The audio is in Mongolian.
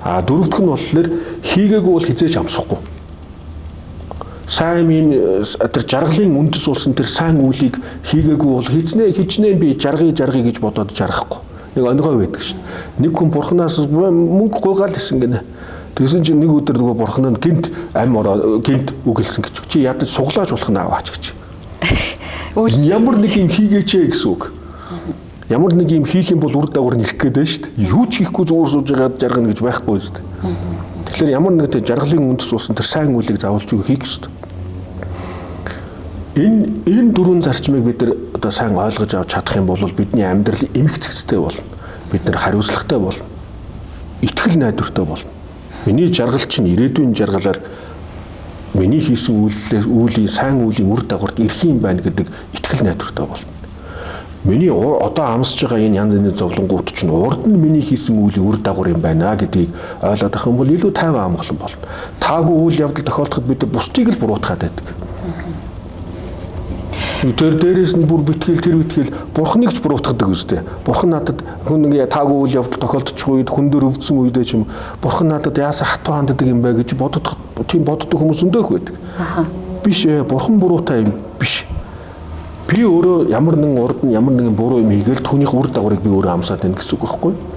Дөрөвдөх нь болохоор хийгээгүй бол хизээж амсахгүй. Сайн юм тэр жаргалын үндэс болсон тэр сайн үйлийг хийгээгүй бол хичнээн би жаргая гэж бодоод жаргахгүй. Нэг өнгой байдаг шин. Нэг хүн бурхнаас мөнгө гуйгаал гэсэн гинэ. Тэгсэн чинь нэг өдөр нөгөө бурхан нь гинт ам ороо гинт үг хэлсэн гэж. Чи ядаж суглааж болох нь аваач гэж. Ямар нэг юм хийгээч гэсэн үг. Ямар нэг юм хийх юм бол үр дагавар нэлэх гээд байна шүү дээ. Юу ч хийхгүй зуур сууж байгаа жаргана гэж байхгүй шүү дээ. Тэгэхээр ямар нэг тэр жаргалын үндэс болсон тэр сайн үйлийг заавалж хийх ёстой. Энэ дөрвөн зарчмыг бид нар одоо сайн ойлгож авч чадах юм бол бидний амьдрал эмх цэгцтэй болно. Бид нар хариуцлагатай болно. Итгэл найдвартай болно. Миний жаргал чинь ирээдүйн жаргалаар миний хийсэн үүлийн сайн үлийн үр дагаварт ирэх юм байна гэдэг итгэл найдвартай болно. Миний одоо амсаж байгаа энэ янз бүрийн зовлонгууд чинь урд нь миний хийсэн үлийн үр дагавар юм байна гэдгийг ойлгоод авах юм бол илүү тайван амгалан болно. Таагүй үйл явдал тохиолдоход бид бусдыг л буруутгаад байдаг. Тэр дээрээс нь бүр битгэл бурхныг ч буруутгадаг үстэй. Бурхан надад хүн нэг таагүй үйл явдал тохиолдчих үед хүн дөр өвдсөн үедээ ч юм бурхан надад яасан хатуу ханддаг юм бэ гэж боддог хүмүүс өндөөх байдаг. Биш бурхан буруутай юм биш. Би өөрөө ямар нэгэн урд нь ямар нэгэн буруу юм хийгээл түүнийх үр дагаврыг би өөрөө амсаад байна гэсэн үг байхгүй юу?